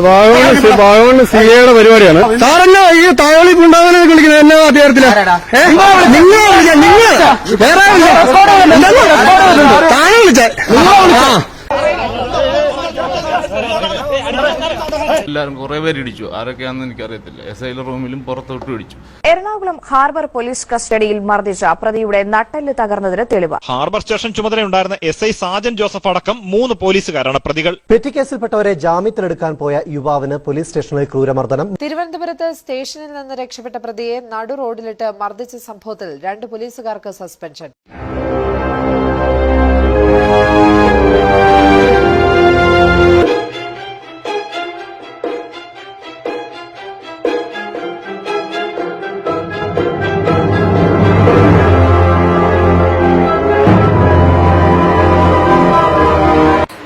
ഭാഗമാണ് സിയുടെ പരിപാടിയാണ്. സാറല്ല ഈ താവളി ഉണ്ടാകാൻ വിളിക്കുന്നത് എന്നാ അധികാരത്തില നിങ്ങൾ താഴെ വിളിച്ച എല്ലാരും കുറെ പേര് ഇടിച്ചു. ആരൊക്കെയാണെന്ന് എനിക്കറിയത്തില്ല. SI റൂമിലും പുറത്തോട്ടും ഇടിച്ചു. എറണാകുളം ഹാർബർ പോലീസ് കസ്റ്റഡിയിൽ മർദ്ദിച്ച പ്രതിയുടെ നട്ടെല്ല് തകർന്നതിന് തെളിവ്. ഹാർബർ സ്റ്റേഷൻ ചുമതലയുണ്ടായിരുന്ന SI സാജൻ ജോസഫ് അടക്കം 3 പോലീസുകാരാണ് പ്രതികൾ. പെറ്റിക്കേസിൽപ്പെട്ടവരെ ജാമ്യത്തിലെടുക്കാൻ പോയ യുവാവിന് പോലീസ് സ്റ്റേഷനിൽ ക്രൂരമർദ്ദനം. തിരുവനന്തപുരത്ത് സ്റ്റേഷനിൽ നിന്ന് രക്ഷപ്പെട്ട പ്രതിയെ നടു റോഡിലിട്ട് മർദ്ദിച്ച സംഭവത്തിൽ 2 പോലീസുകാർക്ക് സസ്പെൻഷൻ.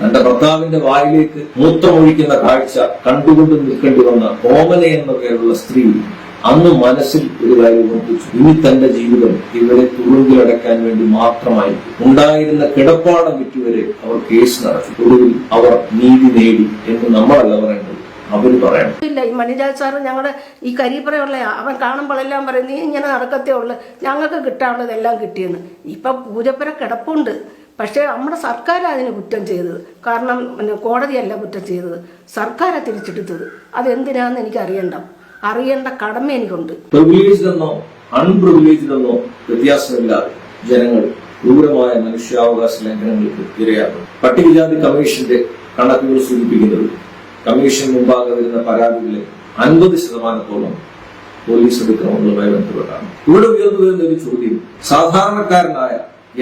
തന്റെ ഭർത്താവിന്റെ വായിലേക്ക് മൂത്രമൊഴിക്കുന്ന കാഴ്ച കണ്ടുകൊണ്ട് നിൽക്കേണ്ടി വന്ന ഓമന എന്ന പേരുള്ള സ്ത്രീ അന്ന് മനസ്സിൽ ഒരു കാര്യം ഓർപ്പിച്ചു. ഇനി തന്റെ ജീവിതം ഇവരെ തുറുങ്കിലടക്കാൻ വേണ്ടി മാത്രമായിരിക്കും. ഉണ്ടായിരുന്ന കിടപ്പാടം വിറ്റുവരെ അവർ കേസ് നടത്തി. ഒടുവിൽ അവർ നീതി നേടി എന്ന് നമ്മളല്ല പറയേണ്ടത്, അവര് പറയണം. ഇല്ല, ഈ മണിരാജ് സാറ് ഞങ്ങളുടെ ഈ കരിപ്പറയുള്ള അവൻ കാണുമ്പോഴെല്ലാം പറയും നീ ഇങ്ങനെ നടക്കത്തേ ഉള്ളു, ഞങ്ങൾക്ക് കിട്ടാനുള്ളതെല്ലാം കിട്ടിയെന്ന്. ഇപ്പൊ പൂജപ്പുര കിടപ്പുണ്ട്. പക്ഷേ നമ്മുടെ സർക്കാർ അതിന് കുറ്റം ചെയ്തത്. കാരണം കോടതിയല്ല കുറ്റം ചെയ്തത്, സർക്കാരാണ് തിരിച്ചെടുത്തത്. അതെന്തിനാന്ന് എനിക്ക് അറിയേണ്ട കടമ എനിക്കുണ്ട്. പ്രിവിലേജ്ഡ് എന്നോ അൺപ്രിവിലേജ്ഡ് എന്നോ വ്യത്യാസമില്ലാതെ ജനങ്ങൾ ക്രൂരമായ മനുഷ്യാവകാശ ലംഘനങ്ങൾക്ക് ഇരയാകും. പട്ടികജാതി കമ്മീഷന്റെ കണക്കുകൾ സൂചിപ്പിക്കുന്നത് കമ്മീഷൻ മുമ്പാകെ വരുന്ന പരാതികളിൽ 50% പോലീസ് എടുക്കണമെന്നുള്ളതുമായി ബന്ധപ്പെട്ടാണ്. ഇവിടെ ഉയർന്നു വരുന്ന ഒരു ചോദ്യം, സാധാരണക്കാരനായ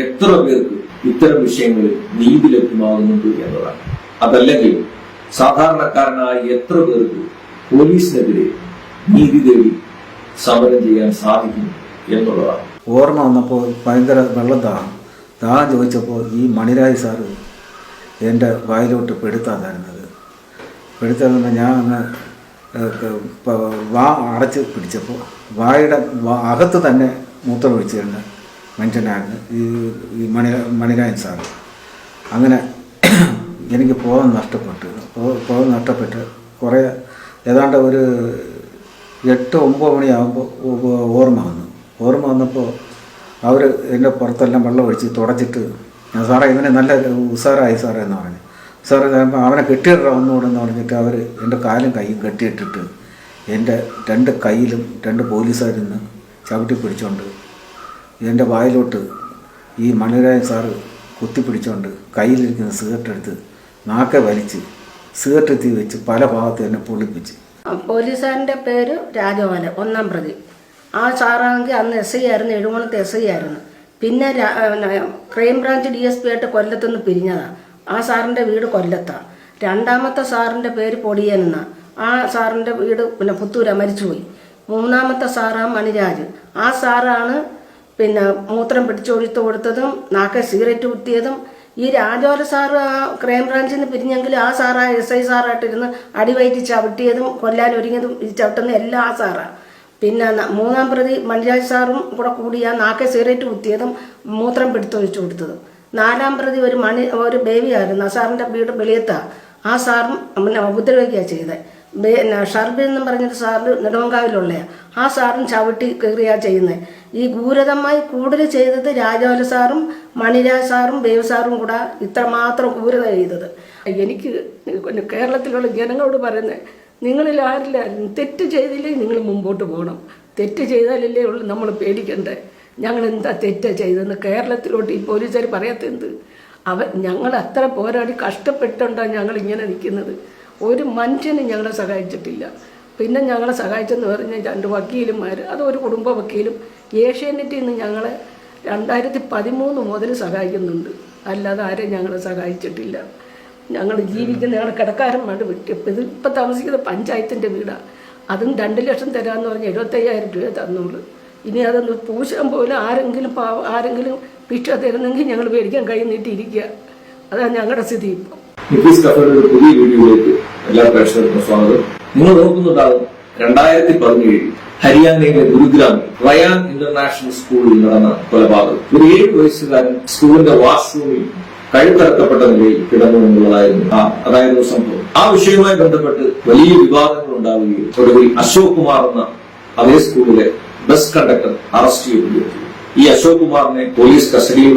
എത്ര പേർക്ക് ഇത്തരം വിഷയങ്ങളിൽ നീതി ലഭ്യമാകുന്നുണ്ട് എന്നതാണ്. അതല്ലെങ്കിൽ സാധാരണക്കാരനായ എത്ര പേർക്ക് പോലീസിനെതിരെ നീതി തേടി സമരം ചെയ്യാൻ സാധിക്കും എന്നുള്ളതാണ്. ഓർമ്മ വന്നപ്പോൾ ഭയങ്കര വെള്ളം ദാഹം ചോദിച്ചപ്പോൾ ഈ മണിരാജ് സാറ് എൻ്റെ വായിലോട്ട് പെടുത്താതായിരുന്നത്. പെടുത്താതെ ഞാൻ അങ്ങ് വാ അടച്ച് പിടിച്ചപ്പോൾ വായുടെ അകത്ത് തന്നെ മൂത്രം ഒഴിച്ചിരുന്ന മനുഷ്യനായിരുന്നു ഈ മണിരാജൻ സാറ്. അങ്ങനെ എനിക്ക് ബോധം നഷ്ടപ്പെട്ട് കുറേ ഏതാണ്ട് ഒരു 8-9 മണിയാകുമ്പോൾ ഓർമ്മ വന്നപ്പോൾ അവർ എൻ്റെ പുറത്തെല്ലാം വെള്ളം ഒഴിച്ച് തുടച്ചിട്ട് സാറേ ഇവനെ നല്ല ഉസാറായി സാറേ എന്ന് പറഞ്ഞു. സാറ് അവനെ കെട്ടിയിട ഒന്നുകൂടെന്ന് പറഞ്ഞിട്ട് അവർ എൻ്റെ കാലും കൈയും കെട്ടിയിട്ടിട്ട് എൻ്റെ 2 കൈയിലും 2 പോലീസുകാരിന്ന് ചവിട്ടി പിടിച്ചോണ്ട് എൻ്റെ വായിലോട്ട് ഈ മണിരാജൻ സാറ് കുത്തിപ്പിടിച്ചോണ്ട് കയ്യിലിരിക്കുന്ന സിഗരറ്റ് എടുത്ത് നാക്കെ വലിച്ച് സിഗരറ്റ് തീ വെച്ച് പല ഭാഗത്ത് എന്നെ പൊള്ളിപ്പിച്ച്. പോലീസുകാരൻ്റെ പേര് രാജഗോപാലൻ, 1-ാം പ്രതി. ആ സാറാണെങ്കിൽ അന്ന് SI ആയിരുന്നു, എഴുമണത്തെ SI ആയിരുന്നു. പിന്നെ ക്രൈംബ്രാഞ്ച് DSP ആയിട്ട് കൊല്ലത്തുനിന്ന് പിരിഞ്ഞതാണ്. ആ സാറിൻ്റെ വീട് കൊല്ലത്താണ്. 2-ാമത്തെ സാറിൻ്റെ പേര് പൊടിയനെന്ന. ആ സാറിൻ്റെ വീട് പുത്തൂര മരിച്ചുപോയി. 3-ാമത്തെ സാറാണ് മണിരാജ്. ആ സാറാണ് മൂത്രം പിടിച്ചൊഴിത്ത് കൊടുത്തതും നാക്കെ സിഗരറ്റ് കുത്തിയതും. ഈ രാജോല സാറ് ആ ക്രൈംബ്രാഞ്ചിൽ നിന്ന് പിരിഞ്ഞെങ്കിൽ ആ സാറാ SI സാറായിട്ടിരുന്ന് അടിവയറ്റി ചവിട്ടിയതും കൊല്ലാൻ ഒരുങ്ങിയതും ഈ ചവിട്ടുന്ന എല്ലാം ആ സാറാണ്. പിന്നെ 3-ാം പ്രതി മണിരാജ് സാറും കൂടി ആ നാക്കെ സിഗരറ്റ് കുത്തിയതും മൂത്രം പിടിച്ചൊഴിച്ചു കൊടുത്തതും. 4-ാം പ്രതി ഒരു ബേബിയായിരുന്നു. ആ സാറിൻ്റെ വീട് വെളിയത്താണ്. ആ സാറും ഉപദ്രവിക്കുകയാണ് ചെയ്തത്. ഷർബി എന്നും പറഞ്ഞൊരു സാറിന് നെടുമങ്കാവിലുള്ളയാണ്. ആ സാറും ചവിട്ടി കയറിയാണ് ചെയ്യുന്നത്. ഈ ക്രൂരതമായി കൂടുതൽ ചെയ്തത് രാജോല സാറും മണിരാജ് സാറും ബേബി സാറും കൂടെ ഇത്രമാത്രം ക്രൂരത ചെയ്തത്. എനിക്ക് കേരളത്തിലുള്ള ജനങ്ങളോട് പറയുന്നത്, നിങ്ങളിൽ ആരില്ലായിരുന്നു തെറ്റ് ചെയ്തില്ലേ നിങ്ങൾ മുമ്പോട്ട് പോകണം. തെറ്റ് ചെയ്താലല്ലേ ഉള്ളൂ നമ്മൾ പേടിക്കണ്ടേ. ഞങ്ങൾ എന്താ തെറ്റ് ചെയ്തെന്ന് കേരളത്തിലോട്ട് ഈ പോലീസുകാർ പറയാത്തെന്ത്? ഞങ്ങൾ അത്ര പോരാടി കഷ്ടപ്പെട്ടുകൊണ്ടാണ് ഞങ്ങൾ ഇങ്ങനെ നിൽക്കുന്നത്. ഒരു മനുഷ്യനും ഞങ്ങളെ സഹായിച്ചിട്ടില്ല. പിന്നെ ഞങ്ങളെ സഹായിച്ചെന്ന് പറഞ്ഞാൽ 2 വക്കീലുമാർ, അതൊരു കുടുംബ വക്കീലും ഏഷ്യാനെറ്റിൽ നിന്ന് ഞങ്ങളെ 2013 മുതൽ സഹായിക്കുന്നുണ്ട്. അല്ലാതെ ആരെയും ഞങ്ങളെ സഹായിച്ചിട്ടില്ല. ഞങ്ങൾ ജീവിക്കുന്ന ഞങ്ങളുടെ കിടക്കാരന്മാർ വിട്ടപ്പോൾ ഇപ്പം താമസിക്കുന്ന പഞ്ചായത്തിൻ്റെ വീടാണ്. അതും 2 ലക്ഷം തരാമെന്ന് പറഞ്ഞ് 75,000 രൂപ തന്നുള്ളൂ. ഇനി അതൊന്ന് പൂശാൻ പോലും ആരെങ്കിലും ഭിക്ഷ തരുന്നെങ്കിൽ ഞങ്ങൾ മേടിക്കാൻ കൈ നീട്ടിയിരിക്കുക. അതാണ് ഞങ്ങളുടെ സ്ഥിതി ഇപ്പം. നിക്കീസ് കഫേയുടെ പുതിയ വീഡിയോയിലേക്ക് എല്ലാ പ്രേക്ഷകർക്കും സ്വാഗതം. നിങ്ങൾ നോക്കുന്നുണ്ടാകും 2017 ഹരിയാനയിലെ ഗുരുഗ്രാമിൽ റയാൻ ഇന്റർനാഷണൽ സ്കൂളിൽ നടന്ന കൊലപാതകം. ഒരു 7 വയസ്സുകാരൻ സ്കൂളിന്റെ വാഷ്റൂമിൽ കഴുത്തറക്കപ്പെട്ട നിലയിൽ കിടന്നു എന്നുള്ളതായിരുന്നു അതായത് സംഭവം. ആ വിഷയവുമായി ബന്ധപ്പെട്ട് വലിയ വിവാദങ്ങൾ ഉണ്ടാവുകയും ഒടുവിൽ അശോക് കുമാർ എന്ന അതേ സ്കൂളിലെ ബസ് കണ്ടക്ടർ അറസ്റ്റ് ചെയ്യപ്പെടുകയും ഈ അശോക് കുമാറിനെ പോലീസ് കസ്റ്റഡിയിൽ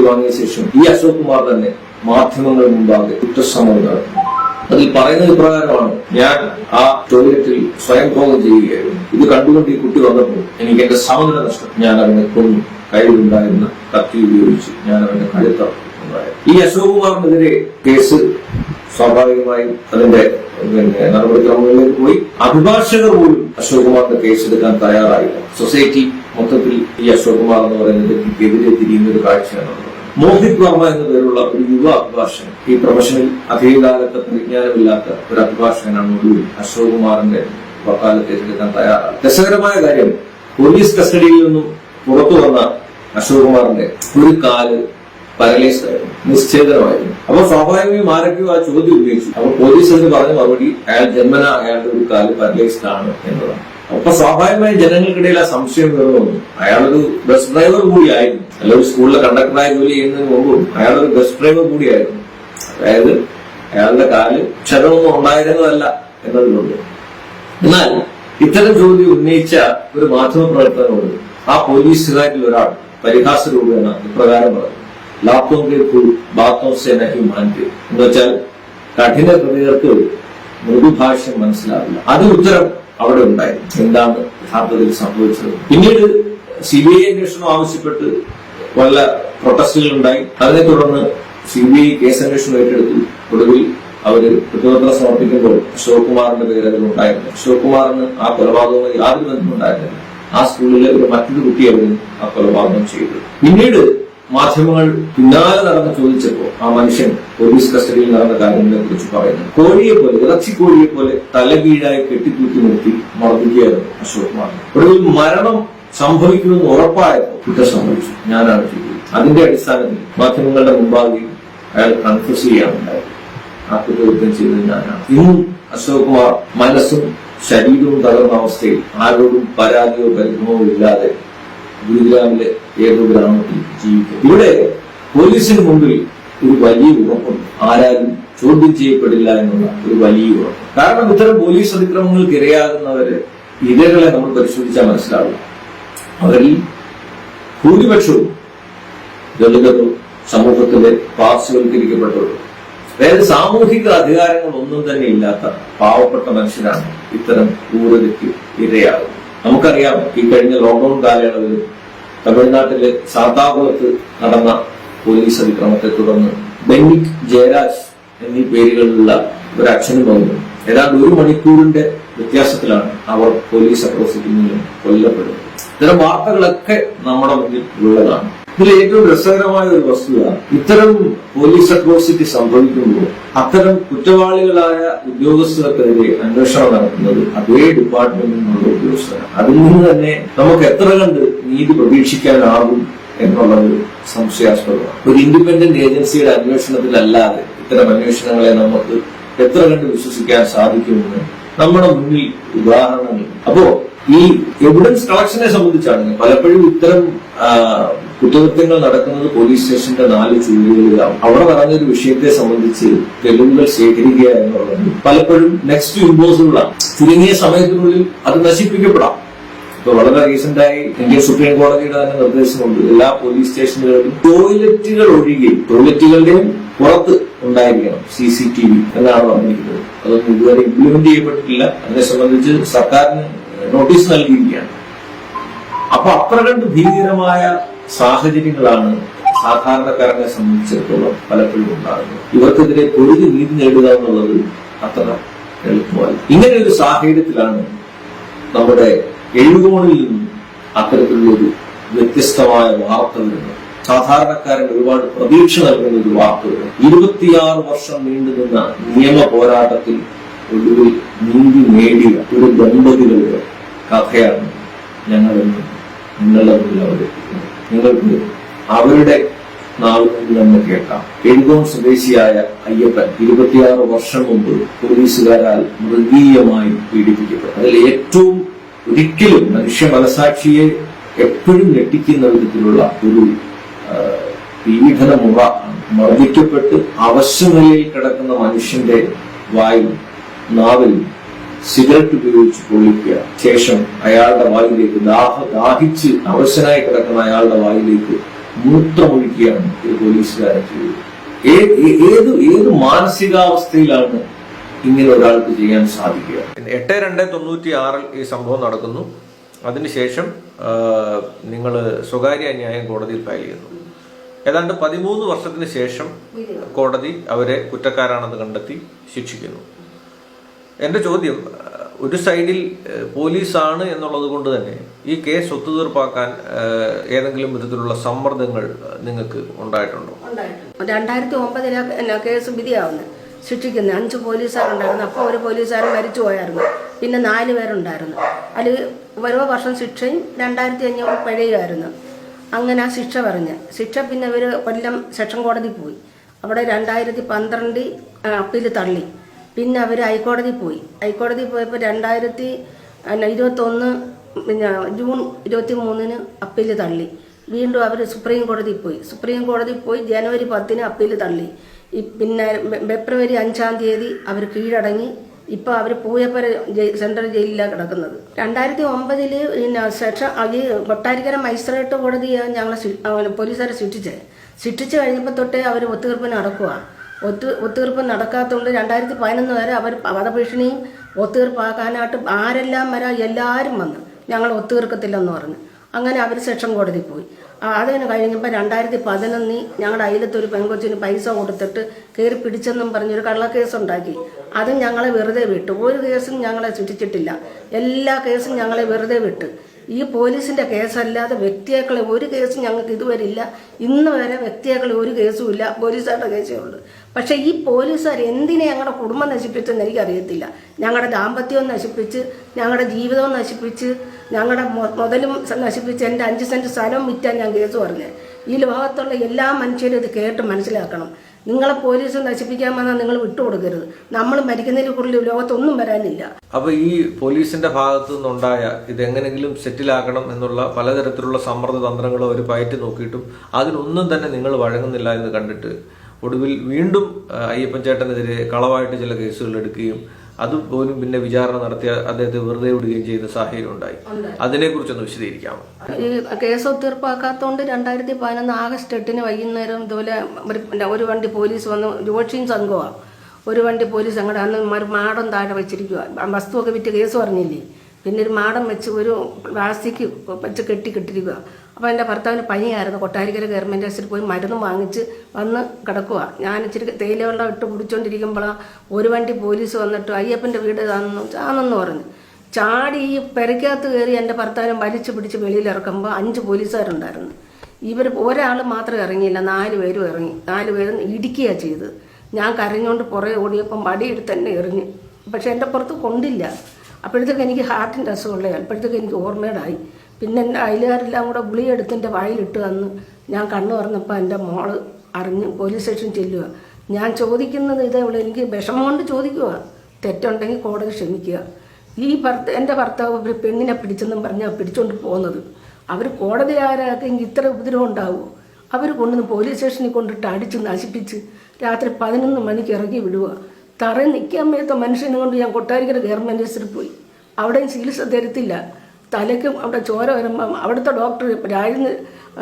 വാങ്ങിയ ശേഷം ഈ അശോക് കുമാർ തന്നെ മാധ്യമങ്ങൾ മുമ്പാകെ കുറ്റസമ്മതം നടത്തി. അതിൽ പറയുന്നത് ഇപ്രകാരമാണ്: ഞാൻ ആ ടോയ്ലറ്റിൽ സ്വയം ഭോഗം ചെയ്യുകയായിരുന്നു. ഇത് കണ്ടുകൊണ്ട് ഈ കുട്ടി വന്നപ്പോൾ എനിക്ക് എന്റെ സമനില നഷ്ടം. ഞാൻ അവനെ കൊന്നു. കയ്യിലുണ്ടായിരുന്ന കത്തി ഉപയോഗിച്ച് ഞാൻ അവന്റെ കഴുത്തറക്കും. ഈ അശോക് കുമാറിനെതിരെ കേസ് സ്വാഭാവികമായും അതിന്റെ നടപടിക്രമങ്ങളിലേക്ക് പോയി. അഭിഭാഷകർ പോലും അശോക് കുമാറിന്റെ കേസെടുക്കാൻ തയ്യാറായില്ല. സൊസൈറ്റി മൊത്തത്തിൽ ഈ അശോക് കുമാർ എന്ന് പറയുന്നത് എതിരെ തിരിയുന്ന ഒരു കാഴ്ചയാണ്. മോഹിത് വർമ്മ എന്ന പേരുള്ള ഒരു യുവ അഭിഭാഷകൻ, ഈ പ്രൊഫഷനിൽ അധികകാലത്തെ പരിജ്ഞാനമില്ലാത്ത ഒരു അഭിഭാഷകനാണ് ഒടുവിൽ അശോക് കുമാറിന്റെ വക്കാലത്ത് ഏറ്റെടുക്കാൻ തയ്യാറാണ്. രസകരമായ കാര്യം, പോലീസ് കസ്റ്റഡിയിൽ നിന്നും പുറത്തു വന്ന അശോക് കുമാറിന്റെ ഒരു കാല് പാരലൈസ്ഡ് ആയിരുന്നു, നിശ്ചേതനമായിരുന്നു. അപ്പൊ സ്വാഭാവികമായും ആരൊക്കെയോ ആ ചോദ്യം ഉന്നയിച്ചു. അപ്പൊ പോലീസ് എന്ന് പറഞ്ഞ മറുപടി അയാളുടെ ഒരു കാല് പാരലൈസ്ഡ് ആണ് എന്നതാണ്. അപ്പൊ സ്വാഭാവികമായും ജനങ്ങൾക്കിടയിൽ ആ സംശയം വരുന്നു. അയാളൊരു ബസ് ഡ്രൈവർ കൂടിയായിരുന്നു, അല്ല ഒരു സ്കൂളിലെ കണ്ടക്ടറായി ജോലി ചെയ്യുന്നതിന് മുമ്പും അയാളൊരു ബസ് ഡ്രൈവർ കൂടിയായിരുന്നു. അതായത് അയാളുടെ കാല് ക്ഷതമൊന്നും ഉണ്ടായിരുന്നതല്ല എന്നതിലുണ്ട്. എന്നാൽ ഇത്തരം ചോദ്യം ഉന്നയിച്ച ഒരു മാധ്യമപ്രവർത്തകനോട് ആ പോലീസുകാരിൽ ഒരാൾ പരിഹാസ രൂപേണ ഇപ്രകാരം പറഞ്ഞു: ലാത്തോം കെ ഫുൾ ബാത്തോം സേ നഹി മാൻതെ, എന്ന് വെച്ചാൽ കഠിന ഹൃദയർക്ക് മൃദുഭാഷ്യം മനസ്സിലാവില്ല. അതിന് ഉത്തരം അവിടെ ഉണ്ടായിരുന്നു. എന്താണ് യഥാർത്ഥത്തിൽ സംഭവിച്ചത്? പിന്നീട് CBI അന്വേഷണം ആവശ്യപ്പെട്ട് വല്ല പ്രൊട്ടസ്റ്റുകൾ ഉണ്ടായി. അതിനെ തുടർന്ന് CBI കേസ് അന്വേഷണം ഏറ്റെടുത്തു. ഒടുവിൽ അവര് കുറ്റപത്രം സമർപ്പിക്കുമ്പോൾ അശോക് കുമാറിന്റെ പേര് അതിലുണ്ടായിരുന്നു. അശോക് കുമാറിന് ആ കൊലപാതകവുമായി യാതൊരു ബന്ധമുണ്ടായിരുന്നില്ല. ആ സ്കൂളിലെ മറ്റൊരു കുട്ടി അവരും ആ കൊലപാതകം ചെയ്തു. പിന്നീട് മാധ്യമങ്ങൾ പിന്നാലെ നടന്ന് ചോദിച്ചപ്പോൾ ആ മനുഷ്യൻ പോലീസ് കസ്റ്റഡിയിൽ നടന്ന കാര്യങ്ങളെ കുറിച്ച് പറയുന്നു. കോഴിയെ പോലെ, ഇറച്ചിക്കോഴിയെ പോലെ തലകീഴായി കെട്ടിത്തൂക്കി നിർത്തി മർദ്ദിക്കുകയായിരുന്നു അശോക് കുമാർ. ഒടുവിൽ മരണം സംഭവിക്കുമെന്ന് ഉറപ്പായപ്പോൾ കുറ്റം സംഭവിച്ചു, ഞാനാണ് ചെയ്തത്. അതിന്റെ അടിസ്ഥാനത്തിൽ മാധ്യമങ്ങളുടെ മുമ്പാകെ അയാൾ കൺഫ്യൂസ് ചെയ്യാനുണ്ടായത്. ആ കുറ്റകൃത്യം ചെയ്തത് ഞാനാണ്. ഇന്നും അശോക് കുമാർ മനസ്സും ശരീരവും തകർന്ന അവസ്ഥയിൽ ആരോടും പരാതിയോ പരിഭവമോ ഇല്ലാതെ ഗുരുഗ്രാമിലെ ഏതോ ഗ്രാമത്തിൽ ജീവിക്കും. ഇവിടെ പോലീസിന് മുമ്പിൽ ഒരു വലിയ ഉറപ്പുണ്ട്, ആരാരും ചോദ്യം ചെയ്യപ്പെടില്ല എന്നുള്ള ഒരു വലിയ ഉറപ്പ്. കാരണം ഇത്തരം പോലീസ് അതിക്രമങ്ങൾക്ക് ഇരയാകുന്നവര് ഇരകളെ നമ്മൾ പരിശോധിച്ചാൽ മനസ്സിലാവും. അവരിൽ ഭൂരിപക്ഷവും ദളിതരും സമൂഹത്തിലെ പാർശ്വവൽക്കരിക്കപ്പെട്ടവരും, അതായത് സാമൂഹിക അധികാരങ്ങൾ ഒന്നും തന്നെ ഇല്ലാത്ത പാവപ്പെട്ട മനുഷ്യരാണ് ഇത്തരം ക്രൂരതയ്ക്ക് ഇരയാകുന്നത്. നമുക്കറിയാം, ഈ കഴിഞ്ഞ ലോക്ഡൌൺ കാലയളവിൽ തമിഴ്നാട്ടിലെ സാത്താകുളത്ത് നടന്ന പോലീസ് അതിക്രമത്തെ തുടർന്ന് ബെന്നിക് ജയരാജ് എന്നീ പേരുകളിലുള്ള ഒരു അച്ഛനും മകനും ഏതാണ്ട് 1 മണിക്കൂറിന്റെ വ്യത്യാസത്തിലാണ് അവർ പോലീസ് അക്രോസിറ്റിയിൽ കൊല്ലപ്പെടുന്നത്. ഇത്തരം വാർത്തകളൊക്കെ നമ്മുടെ മുന്നിൽ ഉള്ളതാണ്. ഇതിൽ ഏറ്റവും രസകരമായ ഒരു വസ്തുത, ഇത്തരം പോലീസ് അട്രോസിറ്റി സംഭവിക്കുമ്പോൾ അത്തരം കുറ്റവാളികളായ ഉദ്യോഗസ്ഥർക്കെതിരെ അന്വേഷണം നടത്തുന്നത് അതേ ഡിപ്പാർട്ട്മെന്റിൽ നിന്നുള്ള ഉദ്യോഗസ്ഥരാണ്. അതിൽ നിന്ന് തന്നെ നമുക്ക് എത്ര കണ്ട് നീതി പ്രതീക്ഷിക്കാനാകും എന്നുള്ളത് സംശയാസ്പദമാണ്. ഒരു ഇൻഡിപെൻഡന്റ് ഏജൻസിയുടെ അന്വേഷണത്തിലല്ലാതെ ഇത്തരം അന്വേഷണങ്ങളെ നമുക്ക് എത്ര കണ്ട് വിശ്വസിക്കാൻ സാധിക്കുമെന്ന് നമ്മുടെ മുന്നിൽ ഉദാഹരണങ്ങൾ. അപ്പോ ഈ എവിഡൻസ് കളക്ഷനെ സംബന്ധിച്ചാണ് പലപ്പോഴും ഇത്തരം കുറ്റകൃത്യങ്ങൾ നടക്കുന്നത് പോലീസ് സ്റ്റേഷന്റെ 4 ചുവരുകളിലാവും. അവിടെ നടന്നൊരു വിഷയത്തെ സംബന്ധിച്ച് തെളിവുകൾ ശേഖരിക്കുക എന്നുള്ളത് പലപ്പോഴും നെക്സ്റ്റ് ഇമ്പോസിബിൾ ആണ്. ചുരുങ്ങിയ സമയത്തിനുള്ളിൽ അത് നശിപ്പിക്കപ്പെടാം. ഇപ്പൊ വളരെ റീസെന്റായി ഇന്ത്യൻ സുപ്രീം കോടതിയുടെ തന്നെ നിർദ്ദേശമുണ്ട്, എല്ലാ പോലീസ് സ്റ്റേഷനുകളിലും ടോയ്ലറ്റുകൾ ഒഴികെ ടോയ്ലറ്റുകളുടെയും പുറത്ത് ഉണ്ടായിരിക്കണം CCTV എന്നാണ് പറഞ്ഞിരിക്കുന്നത്. അതൊന്നും ഇതുവരെ ഇംപ്ലിമെന്റ് ചെയ്യപ്പെട്ടിട്ടില്ല. അതിനെ സംബന്ധിച്ച് സർക്കാരിന് നോട്ടീസ് നൽകിയിരിക്കുകയാണ്. അപ്പൊ അത്ര കണ്ട് ഭീകരമായ സാഹചര്യങ്ങളാണ് സാധാരണക്കാരനെ സംബന്ധിച്ചിടത്തോളം പലപ്പോഴും ഉണ്ടാകുന്നത്. ഇവർക്കെതിരെ പൊരുതി നീതി നേടുക എന്നുള്ളത് അത്ര എളുപ്പമല്ല. ഇങ്ങനെ ഒരു സാഹചര്യത്തിലാണ് നമ്മുടെ എഴുകോണിൽ നിന്നും അത്തരത്തിലുള്ളൊരു വ്യത്യസ്തമായ വാർത്ത വരുന്നത്. സാധാരണക്കാരന് ഒരുപാട് പ്രതീക്ഷ നൽകുന്ന ഒരു വാർത്ത വരുന്നത്. 26 വർഷം നീണ്ടുനിന്ന നിയമ പോരാട്ടത്തിൽ ഒടുവിൽ നീതി നേടിയ ഒരു ദമ്പതികളുടെ കഥയാണ് ഞങ്ങളെന്ന് നിങ്ങളുടെ മുന്നിൽ അവതരിപ്പിക്കുന്നത്. നിങ്ങൾക്ക് അവരുടെ നാവിൽ നിന്ന് കേൾക്കാം. എഴുകോൺ സ്വദേശിയായ അയ്യപ്പൻ 26 വർഷം മുമ്പ് പോലീസുകാരാൽ മൃഗീയമായി പീഡിപ്പിക്കപ്പെട്ടു. അതിൽ ഏറ്റവും ഒരിക്കലും മനുഷ്യ മനസാക്ഷിയെ എപ്പോഴും ഞെട്ടിക്കുന്ന വിധത്തിലുള്ള ഒരു പീഡനമുറ ആണ് മർദ്ദിക്കപ്പെട്ട് അവശനിലയിൽ കിടക്കുന്ന മനുഷ്യന്റെ വായിൽ നാവിൽ സിഗരറ്റ് ഉപയോഗിച്ച് പൊള്ളിക്കുക, ശേഷം അയാളുടെ വായിലേക്ക് ദാഹിച്ച് അവശനായി കിടക്കുന്ന അയാളുടെ വായിലേക്ക് മൂത്രമൊഴിക്കുകയാണ് ഒരു പോലീസുകാരൻ ചെയ്തത്. ഏത് മാനസികാവസ്ഥയിലാണ് ഇങ്ങനെ ഒരാൾക്ക് ചെയ്യാൻ സാധിക്കുക? 8/2/96 ഈ സംഭവം നടക്കുന്നു. അതിനുശേഷം നിങ്ങൾ സ്വകാര്യ അന്യായം കോടതിയിൽ ഫയൽ ചെയ്യുന്നു. ഏതാണ്ട് 13 വർഷത്തിന് ശേഷം കോടതി അവരെ കുറ്റക്കാരാണെന്ന് കണ്ടെത്തി ശിക്ഷിക്കുന്നു. എൻ്റെ ചോദ്യം, ഒരു സൈഡിൽ പോലീസാണ് എന്നുള്ളത് കൊണ്ട് തന്നെ ഈ കേസ് ഒത്തുതീർപ്പാക്കാൻ ഏതെങ്കിലും വിധത്തിലുള്ള സമ്മർദ്ദങ്ങൾ നിങ്ങൾക്ക് ഉണ്ടായിട്ടുണ്ടോ? 2009 കേസ് വിധിയാവുന്നത്, ശിക്ഷിക്കുന്നത് 5 പോലീസുകാരുണ്ടായിരുന്നു. അപ്പോൾ ഒരു പോലീസുകാരൻ മരിച്ചു പോയായിരുന്നു. പിന്നെ 4 പേരുണ്ടായിരുന്നു. അതിൽ ഓരോ വർഷം ശിക്ഷയും 2500 പിഴയുമായിരുന്നു. അങ്ങനെ ആ ശിക്ഷ പറഞ്ഞ് പിന്നെ ഇവർ കൊല്ലം സെഷൻ കോടതി പോയി. അവിടെ 2012 അപ്പീൽ തള്ളി. പിന്നെ അവർ ഹൈക്കോടതി പോയി. ഹൈക്കോടതി പോയപ്പോൾ 2021 ജൂൺ 23 അപ്പീൽ തള്ളി. വീണ്ടും അവർ സുപ്രീം കോടതി പോയി. ജനുവരി 10 അപ്പീൽ തള്ളി. പിന്നെ ഫെബ്രുവരി 5 അവർ കീഴടങ്ങി. ഇപ്പോൾ അവർ പൂയപ്പര സെൻട്രൽ ജയിലിലാണ് കിടക്കുന്നത്. 2009 പിന്നെ സെഷൻ ഈ കൊട്ടാരിക്കര മജിസ്ട്രേറ്റ് കോടതിയാണ് ഞങ്ങളെ പോലീസുകാരെ ശിക്ഷിച്ച് കഴിഞ്ഞപ്പോൾ തൊട്ടേ അവർ ഒത്തുതീർപ്പ് നടക്കുക. ഒത്തുതീർപ്പ് നടക്കാത്തതുകൊണ്ട് 2011 വരെ അവർ വധഭീഷണിയും ഒത്തുതീർപ്പാക്കാനായിട്ട് ആരെല്ലാം വരാം എല്ലാവരും വന്ന് ഞങ്ങൾ ഒത്തുതീർക്കത്തില്ലെന്ന് പറഞ്ഞു. അങ്ങനെ അവർ സെഷൻ കോടതി പോയി. അതിന് കഴിഞ്ഞപ്പോൾ 2011 ഞങ്ങളുടെ അയലത്തൊരു പെൺകൊച്ചിന് പൈസ കൊടുത്തിട്ട് കയറി പിടിച്ചെന്നും പറഞ്ഞൊരു കള്ളക്കേസ് ഉണ്ടാക്കി. അതും ഞങ്ങളെ വെറുതെ വിട്ടു. ഒരു കേസും ഞങ്ങളെ ശിക്ഷിച്ചിട്ടില്ല. എല്ലാ കേസും ഞങ്ങളെ വെറുതെ വിട്ട്. ഈ പോലീസിൻ്റെ കേസല്ലാതെ വ്യക്തികളെ ഒരു കേസും ഞങ്ങൾക്ക് ഇതുവരെ ഇല്ല. ഇന്ന് വരെ വ്യക്തികളെ ഒരു കേസും ഇല്ല. പോലീസുകാരുടെ കേസേ ഉള്ളൂ. പക്ഷേ ഈ പോലീസുകാർ എന്തിനെ ഞങ്ങളുടെ കുടുംബം നശിപ്പിച്ചെന്ന് എനിക്കറിയത്തില്ല. ഞങ്ങളുടെ ദാമ്പത്യവും നശിപ്പിച്ച്, ഞങ്ങളുടെ ജീവിതവും നശിപ്പിച്ച്, ഞങ്ങളുടെ മുതലും നശിപ്പിച്ച്, എൻ്റെ 5 സെൻറ്റ് സ്ഥലവും വിറ്റാൻ ഞാൻ കേസ് പറഞ്ഞത്. ഈ ലോകത്തുള്ള എല്ലാ മനുഷ്യരും ഇത് കേട്ട് മനസ്സിലാക്കണം. നിങ്ങളെ പോലീസ് നശിപ്പിക്കാൻ വന്നാൽ നിങ്ങൾ വിട്ടുകൊടുക്കരുത്. നമ്മൾ മരിക്കുന്നതിൽ കൂടുതൽ ലോകത്തൊന്നും വരാനില്ല. അപ്പോൾ ഈ പോലീസിന്റെ ഭാഗത്തു നിന്നുണ്ടായ ഇതെങ്ങനെങ്കിലും സെറ്റിലാക്കണം എന്നുള്ള പലതരത്തിലുള്ള സമ്മർദ്ദ തന്ത്രങ്ങൾ അവർ പയറ്റി നോക്കിയിട്ടും അതിനൊന്നും തന്നെ നിങ്ങൾ വഴങ്ങുന്നില്ല എന്ന് കണ്ടിട്ട് ഒടുവിൽ വീണ്ടും അയ്യപ്പൻ ചേട്ടനെതിരെ കളവായിട്ട് ചില കേസുകൾ എടുക്കുകയും അതുപോലും പിന്നെ വിചാരണ നടത്തിയ അദ്ദേഹത്തെ വെറുതെ വിടുകയും ചെയ്യുന്ന സാഹചര്യം ഉണ്ടായി. അതിനെക്കുറിച്ചൊന്ന് വിശദീകരിക്കാമോ? ഈ കേസ് ഒത്തീർപ്പാക്കാത്തതുകൊണ്ട് 2011 ആഗസ്റ്റ് 8 വൈകുന്നേരം ഇതുപോലെ ഒരു വണ്ടി പോലീസ് വന്ന് ജോഷിയും സംഘമാണ്. ഒരു വണ്ടി പോലീസ് അങ്ങോട്ട് അന്ന് മാടം താഴെ വെച്ചിരിക്കുക. വസ്തുവൊക്കെ വിറ്റ് കേസ് പറഞ്ഞില്ലേ. പിന്നെ ഒരു മാടം വെച്ച് ഒരു പ്ലാസ്റ്റിക് വെച്ച് കെട്ടിരിക്കുക. അപ്പോൾ എൻ്റെ ഭർത്താവിന് പനിയായിരുന്നു. കൊട്ടാരിക്കര ഗവൺമെൻറ് ആശുപത്രിയിൽ പോയി മരുന്ന് വാങ്ങിച്ച് വന്ന് കിടക്കുക. ഞാൻ ഇച്ചിരി തേയില വെള്ളം ഇട്ട് കുടിച്ചുകൊണ്ടിരിക്കുമ്പോഴാണ് ഒരു വണ്ടി പോലീസ് വന്നിട്ട് അയ്യപ്പൻ്റെ വീട് ആണെന്ന് പറഞ്ഞു. ചാടി ഈ പെരയ്ക്കകത്ത് കയറി എൻ്റെ ഭർത്താവിനെ വലിച്ചു പിടിച്ച് വെളിയിലിറക്കുമ്പോൾ 5 പോലീസുകാരുണ്ടായിരുന്നു. ഇവർ ഒരാൾ മാത്രം ഇറങ്ങിയില്ല, 4 പേരും ഇറങ്ങി. 4 പേരും ഇടിക്കുകയാണ് ചെയ്തത്. ഞാൻ കരഞ്ഞുകൊണ്ട് പുറകെ ഓടിയപ്പം വടിയെടുത്ത് തന്നെ എറിഞ്ഞു. പക്ഷെ എൻ്റെ പുറത്ത് കൊണ്ടില്ല. അപ്പോഴത്തേക്ക് എനിക്ക് ഹാർട്ടിൻ്റെ അസുഖമുള്ളതാണ്. അപ്പോഴത്തേക്ക് എനിക്ക് ഓർമ്മേടായി. പിന്നെ എൻ്റെ അയലുകാരെല്ലാം കൂടെ ഗുളിയെടുത്ത് എൻ്റെ വായിലിട്ട് തന്ന് ഞാൻ കണ്ണു തുറന്നപ്പോൾ എൻ്റെ മോള് അറിഞ്ഞ് പോലീസ് സ്റ്റേഷൻ ചെല്ലുക. ഞാൻ ചോദിക്കുന്നത് ഇതേപോലെ എനിക്ക് വിഷമം കൊണ്ട് ചോദിക്കുക. തെറ്റുണ്ടെങ്കിൽ കോടതി ക്ഷമിക്കുക. എൻ്റെ ഭർത്താവ് ഒരു പെണ്ണിനെ പിടിച്ചെന്നും പറഞ്ഞാൽ പിടിച്ചുകൊണ്ട് പോകുന്നത്. അവർ കോടതി ആരാക്കെങ്കിൽ ഇത്ര ഉപദ്രവം ഉണ്ടാവുമോ? അവർ കൊണ്ടുവന്ന് പോലീസ് സ്റ്റേഷനിൽ കൊണ്ടിട്ട് അടിച്ച് നശിപ്പിച്ച് രാത്രി 11 മണിക്ക് ഇറങ്ങി വിടുക. തറയിൽ നിൽക്കാൻ മേത്ത മനുഷ്യനെ കൊണ്ട് ഞാൻ കൊട്ടാരിക്കര ഗവൺമെൻറ് ആശുപത്രിയിൽ പോയി. അവിടെയും ചികിത്സ തരത്തില്ല. തലയ്ക്കും അവിടെ ചോര വരുമ്പം അവിടുത്തെ ഡോക്ടർ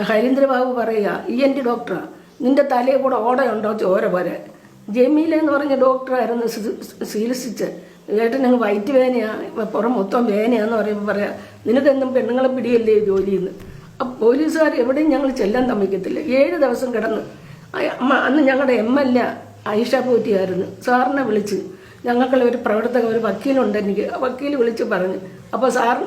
ഹരീന്ദ്രബാബു പറയുക, ENT ഡോക്ടറാണ്, നിൻ്റെ തലയിൽ കൂടെ ഓടയുണ്ടോ ചോര പോലെ. ജമീല എന്ന് പറഞ്ഞ ഡോക്ടറായിരുന്നു ചികിത്സിച്ച്. ഏട്ടൻ ഞങ്ങൾ വയറ്റ് വേനയാണ്, പുറം മൊത്തം വേനയാന്ന് പറയുമ്പോൾ പറയാം, നിനക്കെന്നും പെണ്ണുങ്ങളെ പിടിയല്ലേ ജോലിയെന്ന്. അപ്പം പോലീസുകാർ എവിടെയും ഞങ്ങൾ ചെല്ലാൻ സമ്മതിക്കത്തില്ല. 7 ദിവസം കിടന്ന്. അന്ന് ഞങ്ങളുടെ MLA ആയിഷ പോറ്റിയായിരുന്നു. സാറിനെ വിളിച്ച് ഞങ്ങൾക്കുള്ള ഒരു പ്രവർത്തകൻ, ഒരു വക്കീലുണ്ട് എനിക്ക്, വക്കീൽ വിളിച്ച് പറഞ്ഞു. അപ്പോൾ സാർ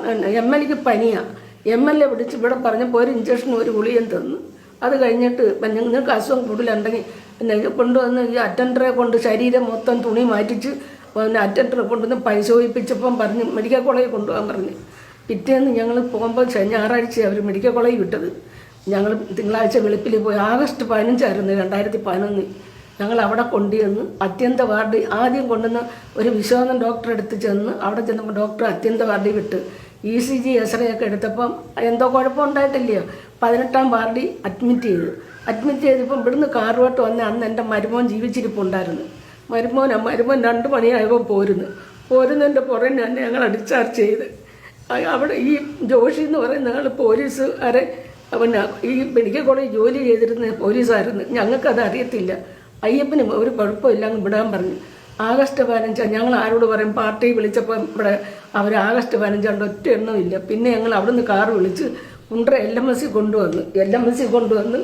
MLAക്ക് പനിയാണ്. MLA വിളിച്ച് ഇവിടെ പറഞ്ഞപ്പോൾ ഒരു ഇഞ്ചക്ഷനും ഒരു ഗുളിയും തന്നു. അത് കഴിഞ്ഞിട്ട് നിങ്ങൾക്ക് അസുഖം കൂടുതലുണ്ടെങ്കിൽ പിന്നെ കൊണ്ടുവന്ന് ഈ അറ്റൻഡറെ കൊണ്ട് ശരീരം മൊത്തം തുണി മാറ്റിച്ച് പിന്നെ അറ്റൻഡറെ കൊണ്ടുവന്ന് പരിശോധിപ്പിച്ചപ്പം പറഞ്ഞ് മെഡിക്കൽ കോളേജിൽ കൊണ്ടുപോകാൻ പറഞ്ഞു. പിറ്റേന്ന് ഞങ്ങൾ പോകുമ്പോൾ ഞായറാഴ്ച അവർ മെഡിക്കൽ കോളേജിൽ വിട്ടത്. ഞങ്ങൾ തിങ്കളാഴ്ച വെളുപ്പിൽ പോയി. ആഗസ്റ്റ് 15 2011 ഞങ്ങൾ അവിടെ കൊണ്ടുവന്ന് അത്യന്ത വാർഡ് ആദ്യം കൊണ്ടുവന്ന് ഒരു വിശ്വനാഥൻ ഡോക്ടറെ അടുത്ത് ചെന്ന് അവിടെ ചെന്നപ്പോൾ ഡോക്ടർ അത്യന്ത വാർഡിൽ വിട്ട് ECG X-ray ഒക്കെ എടുത്തപ്പം എന്തോ കുഴപ്പമുണ്ടായിട്ടില്ലയോ. 18ാം വാർഡിൽ അഡ്മിറ്റ് ചെയ്തു. അഡ്മിറ്റ് ചെയ്തപ്പോൾ ഇവിടുന്ന് കാറുമായിട്ട് വന്ന അന്ന് എൻ്റെ മരുമോൻ ജീവിച്ചിരിപ്പുണ്ടായിരുന്നു. മരുമോൻ 2 മണിയായപ്പോൾ പോരുന്നതിൻ്റെ പുറമെ തന്നെ ഞങ്ങൾ ഡിസ്ചാർജ് ചെയ്ത്. അവിടെ ഈ ജോഷി എന്ന് പറയുന്ന ആൾ പോലീസുകാരെ പിന്നെ ഈ മെഡിക്കൽ കോളേജ് ജോലി ചെയ്തിരുന്ന പോലീസായിരുന്നു. ഞങ്ങൾക്കത് അറിയത്തില്ല. അയ്യപ്പന് ഒരു കുഴപ്പമില്ല അങ്ങ് വിടാൻ പറഞ്ഞു. ആഗസ്റ്റ് 15 ഞങ്ങൾ ആരോട് പറയും, പാർട്ടി വിളിച്ചപ്പോൾ ഇവിടെ അവർ ആഗസ്റ്റ് 15 ഒറ്റ എണ്ണമില്ല. പിന്നെ ഞങ്ങൾ അവിടുന്ന് കാർ വിളിച്ച് കുണ്ട്ര LMS കൊണ്ടുവന്ന്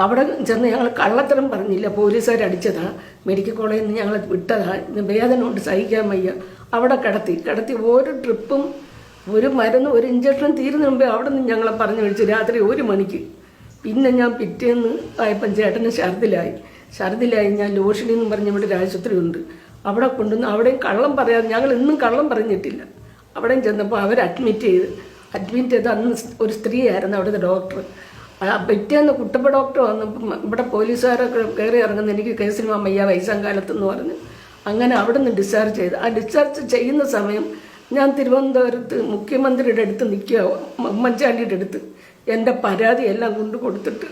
അവിടെ ചെന്ന് ഞങ്ങൾ കള്ളത്തരം പറഞ്ഞില്ല, പോലീസുകാരടിച്ചതാ, മെഡിക്കൽ കോളേജിൽ നിന്ന് ഞങ്ങളെ വിട്ടതാ, വേദന കൊണ്ട് സഹിക്കാൻ വയ്യ. അവിടെ കിടത്തി ഒരു ട്രിപ്പും ഒരു മരുന്ന് ഒരു ഇഞ്ചക്ഷൻ തീരുന്ന മുമ്പേ അവിടെ നിന്ന് ഞങ്ങളെ പറഞ്ഞു വിളിച്ചു രാത്രി 1 മണിക്ക്. പിന്നെ ഞാൻ പിറ്റേന്ന് ആയപ്പം ചേട്ടന് ഛർദിലായി ഞാൻ ലോഷണി എന്ന് പറഞ്ഞ ഇവിടെ ഒരു ആശുപത്രി ഉണ്ട്, അവിടെ കൊണ്ടുവന്ന് അവിടെയും കള്ളം പറയാതെ ഞങ്ങൾ ഇന്നും കള്ളം പറഞ്ഞിട്ടില്ല. അവിടെയും ചെന്നപ്പോൾ അവർ അഡ്മിറ്റ് ചെയ്ത് അന്ന് ഒരു സ്ത്രീയായിരുന്നു അവിടുത്തെ ഡോക്ടർ. പിറ്റേന്ന് കുട്ടപ്പ ഡോക്ടർ വന്നപ്പോൾ ഇവിടെ പോലീസുകാരൊക്കെ കയറി ഇറങ്ങുന്ന എനിക്ക് കേസിന് വയ്യ വയസ്സാങ്കാലത്തെന്ന് പറഞ്ഞ് അങ്ങനെ അവിടെ നിന്ന് ഡിസ്ചാർജ് ചെയ്ത്. ആ ഡിസ്ചാർജ് ചെയ്യുന്ന സമയം ഞാൻ തിരുവനന്തപുരത്ത് മുഖ്യമന്ത്രിയുടെ അടുത്ത് നിൽക്കുക, ഉമ്മൻചാണ്ടിയുടെ അടുത്ത് എൻ്റെ പരാതി എല്ലാം കൊണ്ട് കൊടുത്തിട്ട്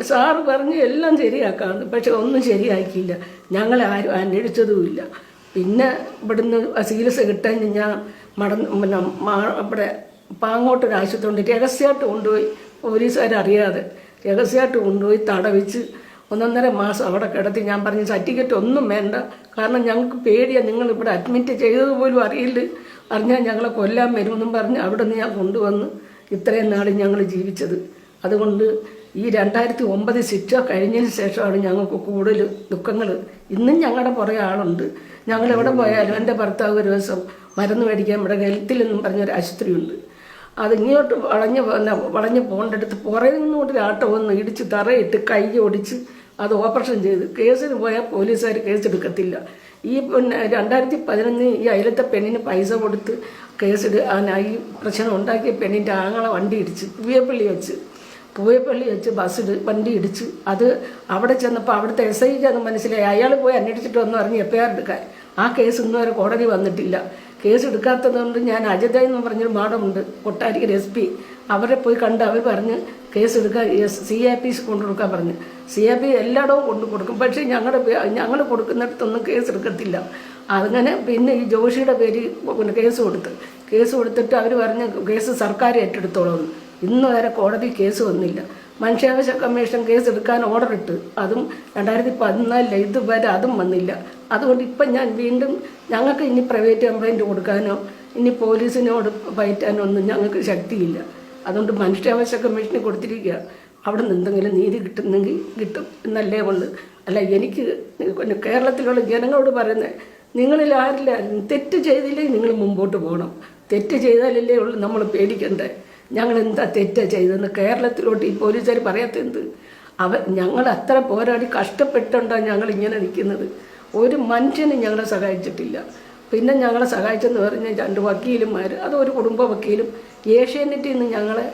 സാറ് പറഞ്ഞ് എല്ലാം ശരിയാക്കാമെന്ന്. പക്ഷെ ഒന്നും ശരിയാക്കിയില്ല, ഞങ്ങളെ ആരും അന്വേഷിച്ചതുമില്ല. പിന്നെ ഇവിടുന്ന് ചികിത്സ കിട്ടാൻ ഞാൻ ഇവിടെ പാങ്ങോട്ടൊരു ആശുപത്രി ഉണ്ട്, രഹസ്യമായിട്ട് കൊണ്ടുപോയി പോലീസുകാരറിയാതെ രഹസ്യമായിട്ട് കൊണ്ടുപോയി തടവിച്ച് 1.5 മാസം അവിടെ കിടത്തി. ഞാൻ പറഞ്ഞ സർട്ടിഫിക്കറ്റ് ഒന്നും വേണ്ട, കാരണം ഞങ്ങൾക്ക് പേടിയാണ്, നിങ്ങൾ ഇവിടെ അഡ്മിറ്റ് ചെയ്തതുപോലും അറിഞ്ഞാൽ ഞങ്ങളെ കൊല്ലാൻ വരുമെന്നും പറഞ്ഞ് അവിടെ നിന്ന് ഞാൻ കൊണ്ടുവന്ന് ഇത്രയും നാൾ ഞങ്ങൾ ജീവിച്ചത്. അതുകൊണ്ട് ഈ 2009 ശിക്ഷ കഴിഞ്ഞതിന് ശേഷമാണ് ഞങ്ങൾക്ക് കൂടുതൽ ദുഃഖങ്ങൾ. ഇന്നും ഞങ്ങളുടെ പുറകെ ആളുണ്ട്. ഞങ്ങൾ എവിടെ പോയാലും എൻ്റെ ഭർത്താവ് ഒരു ദിവസം മരുന്ന് മേടിക്കാൻ ഇവിടെ ഹെൽത്തിലെന്നും പറഞ്ഞൊരു ആശുപത്രിയുണ്ട്, അത് ഇങ്ങോട്ട് വളഞ്ഞ് പോകേണ്ടടുത്ത് പുറകിൽ നിന്നുകൊണ്ട് ആട്ടം വന്ന് ഇടിച്ച് തറയിട്ട് കൈ ഒടിച്ച് അത് ഓപ്പറേഷൻ ചെയ്ത്. കേസിന് പോയാൽ പോലീസുകാർ കേസെടുക്കത്തില്ല. ഈ 2011 ഈ അയലത്തെ പെണ്ണിന് പൈസ കൊടുത്ത് ഈ പ്രശ്നം ഉണ്ടാക്കിയ പെണ്ണിൻ്റെ ആങ്ങളെ വണ്ടി ഇടിച്ച് പൂയപ്പള്ളി വെച്ച് വണ്ടി ഇടിച്ച്. അത് അവിടെ ചെന്നപ്പോൾ അവിടുത്തെ SIക്ക് അത് മനസ്സിലായി. അയാൾ പോയി അന്വേഷിച്ചിട്ട് വന്ന് പറഞ്ഞ് FIR എടുക്കാൻ. ആ കേസ് ഇന്നും വരെ കോടതി വന്നിട്ടില്ല. കേസ് എടുക്കാത്തതുകൊണ്ട് ഞാൻ അജിത എന്ന് പറഞ്ഞൊരു മാഡമുണ്ട് കൊട്ടാരിക്കൽ SP, അവരെ പോയി കണ്ട് അവർ പറഞ്ഞ് കേസ് എടുക്കാൻ CIP കൊണ്ടു കൊടുക്കാൻ പറഞ്ഞു. CIP എല്ലായിടവും കൊണ്ടു കൊടുക്കും, പക്ഷേ ഞങ്ങൾ കൊടുക്കുന്നിടത്തൊന്നും കേസ് എടുക്കത്തില്ല. അങ്ങനെ പിന്നെ ഈ ജോഷിയുടെ പേര് കേസ് കൊടുത്തിട്ട് അവർ പറഞ്ഞ് കേസ് സർക്കാർ ഏറ്റെടുത്തോളം. ഇന്ന് വരെ കോടതി കേസ് വന്നില്ല. മനുഷ്യാവകാശ കമ്മീഷൻ കേസ് എടുക്കാൻ ഓർഡർ ഇട്ട്, അതും 2014 ഇതുവരെ അതും വന്നില്ല. അതുകൊണ്ട് ഇപ്പം ഞാൻ വീണ്ടും ഞങ്ങൾക്ക് ഇനി പ്രൈവറ്റ് കംപ്ലൈൻറ്റ് കൊടുക്കാനോ ഇനി പോലീസിനോട് പയറ്റാനോ ഒന്നും ഞങ്ങൾക്ക് ശക്തിയില്ല. അതുകൊണ്ട് മനുഷ്യാവകാശ കമ്മീഷന് കൊടുത്തിരിക്കുക. അവിടെ നിന്ന് എന്തെങ്കിലും നീതി കിട്ടുന്നെങ്കിൽ കിട്ടും എന്നല്ലേ ഉള്ളു. അല്ല, എനിക്ക് കേരളത്തിലുള്ള ജനങ്ങളോട് പറയുന്നത്, നിങ്ങളിൽ ആരില്ലായിരുന്നു തെറ്റ് ചെയ്തില്ലെങ്കിൽ നിങ്ങൾ മുമ്പോട്ട് പോകണം. തെറ്റ് ചെയ്താലല്ലേ ഉള്ളൂ നമ്മൾ പേടിക്കണ്ടേ. ഞങ്ങൾ എന്താ തെറ്റാ ചെയ്തതെന്ന് കേരളത്തിലോട്ട് ഈ പോലീസുകാർ പറയാത്തെന്ത്? ഞങ്ങൾ അത്ര പോരാടി കഷ്ടപ്പെട്ടുണ്ടാണ് ഞങ്ങൾ ഇങ്ങനെ നിൽക്കുന്നത്. ഒരു മനുഷ്യനും ഞങ്ങളെ സഹായിച്ചിട്ടില്ല. പിന്നെ ഞങ്ങളെ സഹായിച്ചെന്ന് പറഞ്ഞാൽ 2 വക്കീലുമാർ, അതൊരു കുടുംബ വക്കീലും ഏഷ്യാനെറ്റിൽ നിന്ന് ഞങ്ങളെ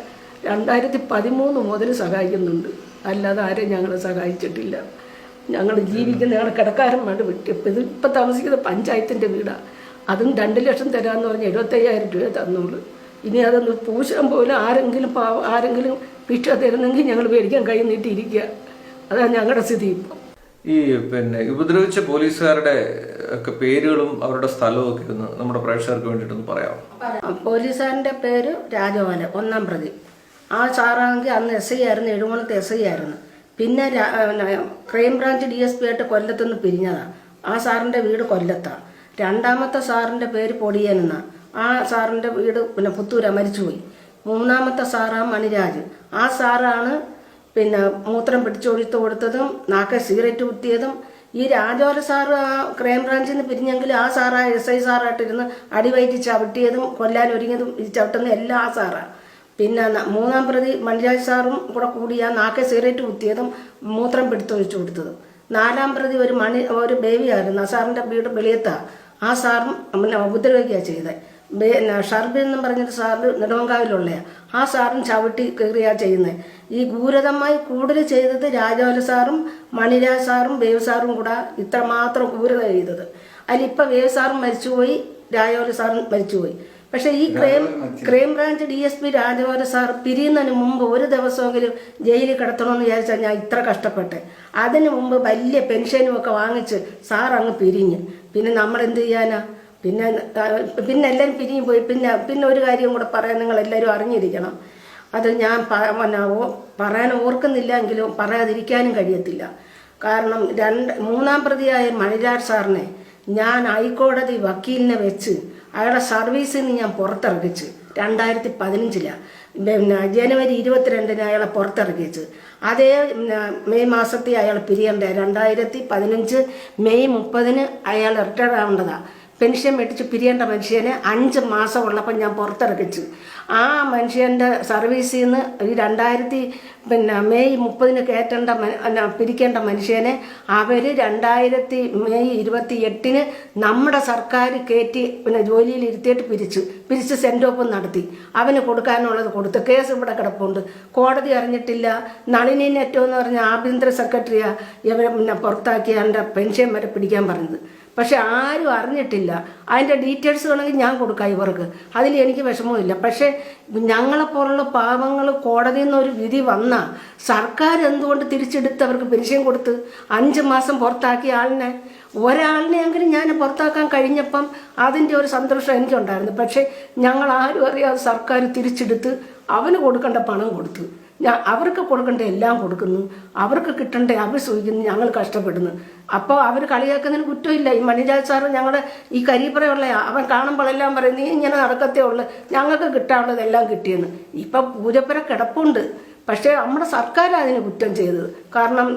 2013 മുതൽ സഹായിക്കുന്നുണ്ട്. അല്ലാതെ ആരെയും ഞങ്ങളെ സഹായിച്ചിട്ടില്ല. ഞങ്ങൾ ജീവിക്കുന്ന ഞങ്ങളുടെ കിടക്കാരന്മാരുടെ വിട്ട് ഇപ്പം താമസിക്കുന്ന പഞ്ചായത്തിൻ്റെ വീടാണ്. അതും 2 ലക്ഷം തരാമെന്ന് പറഞ്ഞ് 75,000 രൂപ തന്നോളൂ. ഇനി അതൊന്ന് പൂശാൻ പോലും ആരെങ്കിലും ഭിക്ഷ തരുന്നെങ്കിൽ ഞങ്ങൾ മേടിക്കാൻ കൈ നീട്ടിയിരിക്കുക. അതാണ് ഞങ്ങളുടെ സ്ഥിതി ഇപ്പം. ഈ ഉപദ്രവിച്ച പോലീസുകാരുടെ ഒക്കെ പേരുകളും അവരുടെ സ്ഥലവും ഒക്കെ ഒന്ന് നമ്മുടെ പ്രേക്ഷകർക്ക് വേണ്ടിയിട്ടൊന്ന് പറയാം. പോലീസുകാരൻ്റെ പേര് രാജോവന്, 1-ാം പ്രതി. ആ സാറാണെങ്കിൽ അന്ന് SI ആയിരുന്നു, എഴുമണത്തെ SI ആയിരുന്നു. പിന്നെ ക്രൈംബ്രാഞ്ച് DSP ആയിട്ട് കൊല്ലത്തുനിന്ന് പിരിഞ്ഞതാണ്. ആ സാറിൻ്റെ വീട് കൊല്ലത്താണ്. 2-ാമത്തെ സാറിൻ്റെ പേര് പൊടിയനെന്നാണ്. ആ സാറിൻ്റെ വീട് പുത്തൂര, മരിച്ചുപോയി. 3-ാമത്തെ സാറാണ് മണിരാജ്. ആ സാറാണ് മൂത്രം പിടിച്ചൊഴിത്ത് കൊടുത്തതും നാക്കെ സിഗരറ്റ് കുത്തിയതും. ഈ രാജോല സാറ് ആ ക്രൈംബ്രാഞ്ചിൽ നിന്ന് പിരിഞ്ഞെങ്കിൽ ആ സാറാ SI സാറായിട്ടിരുന്ന് അടിവയറ്റി ചവിട്ടിയതും കൊല്ലാൻ ഒരുങ്ങിയതും ഈ ചവിട്ടുന്ന എല്ലാ ആ സാറാണ്. പിന്നെ 3-ാം പ്രതി മണിരാജ് സാറും കൂടി ആ നാക്കെ സിഗരറ്റ് കുത്തിയതും മൂത്രം പിടിച്ചൊഴിച്ചു കൊടുത്തതും. 4-ാം പ്രതി ഒരു ബേബിയായിരുന്നു. ആ സാറിൻ്റെ വീട് വെളിയത്താണ്. ആ സാറും ഉപദ്രവിക്കുകയാണ് ചെയ്തത്. ഷർബിൻ എന്നും പറഞ്ഞൊരു സാറ് നെടുമങ്കാവിലുള്ളയാണ്. ആ സാറും ചവിട്ടി കയറിയാണ് ചെയ്യുന്നത്. ഈ ക്രൂരതമായി കൂടുതൽ ചെയ്തത് രാജോല സാറും മണിരാജ് സാറും ബേബി സാറും കൂടെ ഇത്രമാത്രം ക്രൂരത ചെയ്തത്. അതിലിപ്പോൾ ബേബി സാറും മരിച്ചുപോയി, രാജോല സാറും മരിച്ചുപോയി. പക്ഷെ ഈ ക്രൈംബ്രാഞ്ച് DSP രാജഗോപാൽ സാർ പിരിയുന്നതിന് മുമ്പ് ഒരു ദിവസമെങ്കിലും ജയിലിൽ കിടത്തണമെന്ന് വിചാരിച്ചാൽ ഞാൻ ഇത്ര കഷ്ടപ്പെട്ടെ. അതിന് മുമ്പ് വലിയ പെൻഷനും ഒക്കെ വാങ്ങിച്ച് സാർ അങ്ങ് പിരിഞ്ഞ്. പിന്നെ നമ്മൾ എന്ത് ചെയ്യാനാ? പിന്നെ എല്ലാവരും പിരിഞ്ഞു പോയി. പിന്നെ ഒരു കാര്യം കൂടെ പറയാൻ നിങ്ങൾ എല്ലാവരും അറിഞ്ഞിരിക്കണം. അത് ഞാൻ പറയാൻ ഓർക്കുന്നില്ല എങ്കിലും പറയാതിരിക്കാനും കഴിയത്തില്ല. കാരണം മൂന്നാം പ്രതിയായ മണിരാജ് സാറിനെ ഞാൻ ഹൈക്കോടതി വക്കീലിനെ വെച്ച് അയാളുടെ സർവീസിൽ നിന്ന് ഞാൻ പുറത്തിറക്കിച്ച് 2015 ജനുവരി 22 അയാളെ പുറത്തിറക്കിച്ച്. അതേ മെയ് മാസത്തിൽ അയാൾ പിരിയണ്ടേ. 2015 മെയ് 30 അയാൾ റിട്ടയർ ആവേണ്ടതാണ്. പെൻഷൻ മേടിച്ച് പിരിയേണ്ട മനുഷ്യനെ 5 മാസം ഉള്ളപ്പോൾ ഞാൻ പുറത്തിറക്കിച്ചു. ആ മനുഷ്യൻ്റെ സർവീസിൽ നിന്ന് ഈ മെയ് 30 കയറ്റേണ്ട പിരിക്കേണ്ട മനുഷ്യനെ അവർ മെയ് 28 നമ്മുടെ സർക്കാർ കയറ്റി ജോലിയിൽ ഇരുത്തിയിട്ട് പിരിച്ച് സെൻഡ് ഓഫ് നടത്തി. അവന് കൊടുക്കാനുള്ളത് കൊടുത്ത്. കേസ് ഇവിടെ കിടപ്പുണ്ട്, കോടതി അറിഞ്ഞിട്ടില്ല. നളിനി നെറ്റോ എന്ന് പറഞ്ഞ ആഭ്യന്തര സെക്രട്ടറിയാണ് ഇവരെ പുറത്താക്കി അവൻ്റെ പെൻഷൻ വരെ പിടിക്കാൻ പറഞ്ഞത്. പക്ഷെ ആരും അറിഞ്ഞിട്ടില്ല. അതിൻ്റെ ഡീറ്റെയിൽസ് വേണമെങ്കിൽ ഞാൻ കൊടുക്കാം ഇവർക്ക്, അതിൽ എനിക്ക് വിഷമമില്ല. പക്ഷേ ഞങ്ങളെപ്പോലുള്ള പാവങ്ങൾ കോടതിയിൽ നിന്ന് ഒരു വിധി വന്നാൽ സർക്കാർ എന്തുകൊണ്ട് തിരിച്ചെടുത്ത് അവർക്ക് പെൻഷൻ കൊടുത്ത് 5 മാസം പുറത്താക്കിയ ഒരാളിനെയെങ്കിലും ഞാൻ പുറത്താക്കാൻ കഴിഞ്ഞപ്പം അതിൻ്റെ ഒരു സന്തോഷം എനിക്കുണ്ടായിരുന്നു. പക്ഷേ ഞങ്ങൾ ആരും അറിയാതെ സർക്കാർ തിരിച്ചെടുത്ത് അവന് കൊടുക്കേണ്ട പണം കൊടുത്തു. അവർക്ക് കൊടുക്കേണ്ട എല്ലാം കൊടുക്കുന്നു, അവർക്ക് കിട്ടേണ്ട അവർ സൂചിക്കുന്നു, ഞങ്ങൾ കഷ്ടപ്പെടുന്നു. അപ്പോൾ അവർ കളിയാക്കുന്നതിന് കുറ്റമില്ല. ഈ മണിരാജ് സാറ് ഞങ്ങളുടെ ഈ കരിപ്പറയുള്ള അവൻ കാണുമ്പോഴെല്ലാം പറയും നീ ഇങ്ങനെ നടക്കത്തേ ഉള്ളു, ഞങ്ങൾക്ക് കിട്ടാനുള്ളതെല്ലാം കിട്ടിയെന്ന്. ഇപ്പം പൂജപ്പുര കിടപ്പുണ്ട്. പക്ഷേ നമ്മുടെ സർക്കാർ അതിന് കുറ്റം ചെയ്തത്. കാരണം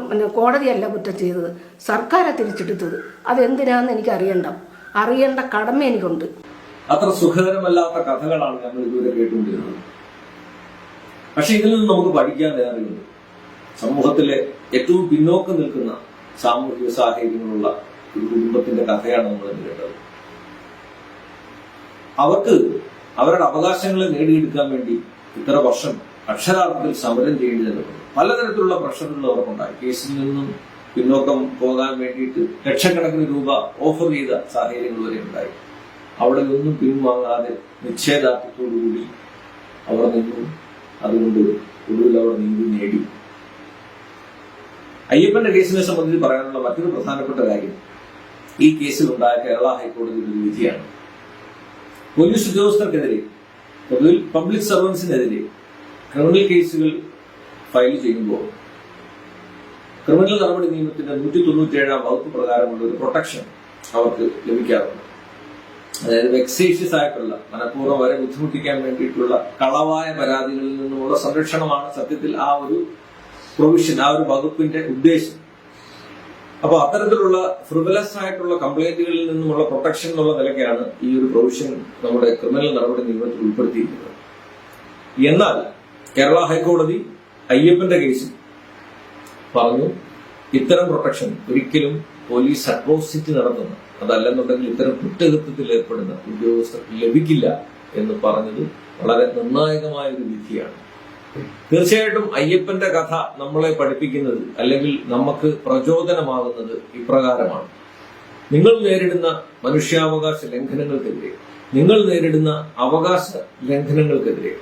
കോടതിയല്ല കുറ്റം ചെയ്തത്, സർക്കാരാണ് തിരിച്ചെടുത്തത്. അതെന്തിനാന്ന് എനിക്ക് അറിയേണ്ട കടമ എനിക്കുണ്ട്. അത്ര സുഖകരമല്ലാത്ത കഥകളാണ് നമ്മൾ ഇതുവരെ കേട്ടുകൊണ്ടിരുന്നത്. പക്ഷെ ഇതിൽ നിന്ന് നമുക്ക് പഠിക്കാൻ ഏറെയുണ്ട്. സമൂഹത്തിലെ ഏറ്റവും പിന്നോക്കം നിൽക്കുന്ന സാമൂഹിക സാഹചര്യങ്ങളുള്ള ഒരു കുടുംബത്തിന്റെ കഥയാണ് നമ്മൾ കേട്ടത്. അവർക്ക് അവരുടെ അവകാശങ്ങളെ നേടിയെടുക്കാൻ വേണ്ടി ഇത്ര വർഷം അക്ഷരാർത്ഥത്തിൽ സമരം ചെയ്യേണ്ടി തന്നെ വന്നു. പലതരത്തിലുള്ള പ്രഷറുകൾ അവർക്കുണ്ടായി. കേസിൽ നിന്നും പിന്നോക്കം പോകാൻ വേണ്ടിയിട്ട് ലക്ഷക്കണക്കിന് രൂപ ഓഫർ ചെയ്ത സാഹചര്യങ്ങൾ വരെ ഉണ്ടായി. അവിടെ നിന്നും പിൻവാങ്ങാതെ നിശ്ചയദാർഢ്യത്തോടുകൂടി അവർ നിന്നു. അതുകൊണ്ട് ഒടുവിൽ അവർ നീതി നേടി. അയ്യപ്പന്റെ കേസിനെ സംബന്ധിച്ച് പറയാനുള്ള മറ്റൊരു പ്രധാനപ്പെട്ട കാര്യം ഈ കേസിലുണ്ടായ കേരള ഹൈക്കോടതിയുടെ ഒരു വിധിയാണ്. പോലീസ് ഉദ്യോഗസ്ഥർക്കെതിരെ, പൊതുവിൽ പബ്ലിക് സർവൻസിനെതിരെ ക്രിമിനൽ കേസുകൾ ഫയൽ ചെയ്യുമ്പോൾ ക്രിമിനൽ നടപടി നിയമത്തിന്റെ 197 വകുപ്പ് പ്രകാരമുള്ള ഒരു പ്രൊട്ടക്ഷൻ അവർക്ക് ലഭിക്കാറുണ്ട്. അതായത് വെക്സേഷ്യസ് ആയിട്ടുള്ള, മനഃപൂർവ്വം വരെ ബുദ്ധിമുട്ടിക്കാൻ വേണ്ടിയിട്ടുള്ള കളവായ പരാതികളിൽ നിന്നുമുള്ള സംരക്ഷണമാണ് സത്യത്തിൽ ആ ഒരു പ്രൊവിഷൻ, ആ ഒരു വകുപ്പിന്റെ ഉദ്ദേശം. അപ്പൊ അത്തരത്തിലുള്ള ഫ്രിവലസ് ആയിട്ടുള്ള കംപ്ലൈന്റുകളിൽ നിന്നുമുള്ള പ്രൊട്ടക്ഷൻ എന്നുള്ള നിലയ്ക്കാണ് ഈ ഒരു പ്രൊവിഷൻ നമ്മുടെ ക്രിമിനൽ നടപടി നിയമത്തിൽ ഉൾപ്പെടുത്തിയിരിക്കുന്നത്. എന്നാൽ കേരള ഹൈക്കോടതി അയ്യപ്പന്റെ കേസിൽ പറഞ്ഞു ഇത്തരം പ്രൊട്ടക്ഷൻ ഒരിക്കലും പോലീസ് അട്രോസിറ്റി നടത്തുന്ന, അതല്ലെന്നുണ്ടെങ്കിൽ ഇത്തരം കുറ്റകൃത്യത്തിൽ ഏർപ്പെടുന്ന ഉദ്യോഗസ്ഥർക്ക് ലഭിക്കില്ല എന്ന് പറഞ്ഞത് വളരെ നിർണായകമായ ഒരു വിധിയാണ്. തീർച്ചയായിട്ടും അയ്യപ്പന്റെ കഥ നമ്മളെ പഠിപ്പിക്കുന്നത്, അല്ലെങ്കിൽ നമുക്ക് പ്രചോദനമാകുന്നത് ഇപ്രകാരമാണ്. നിങ്ങൾ നേരിടുന്ന മനുഷ്യാവകാശ ലംഘനങ്ങൾക്കെതിരെ, നിങ്ങൾ നേരിടുന്ന അവകാശ ലംഘനങ്ങൾക്കെതിരെ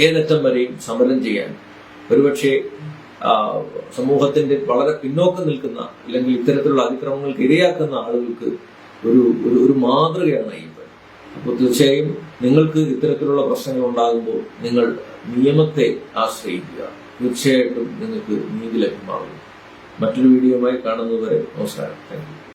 ഏതറ്റം വരെയും സമരം ചെയ്യാൻ ഒരുപക്ഷെ സമൂഹത്തിന്റെ വളരെ പിന്നോക്കം നിൽക്കുന്ന, അല്ലെങ്കിൽ ഇത്തരത്തിലുള്ള അതിക്രമങ്ങൾക്ക് ഇരയാക്കുന്ന ആളുകൾക്ക് ഒരു മാതൃകയാണ് അയ്യപ്പൻ. അപ്പോൾ തീർച്ചയായും നിങ്ങൾക്ക് ഇത്തരത്തിലുള്ള പ്രശ്നങ്ങൾ ഉണ്ടാകുമ്പോൾ നിങ്ങൾ നിയമത്തെ ആശ്രയിക്കുക. തീർച്ചയായിട്ടും നിങ്ങൾക്ക് നീതി ലഭ്യമാകും. മറ്റൊരു വീഡിയോയുമായി കാണുന്നതുവരെ നമസ്കാരം. Thank you.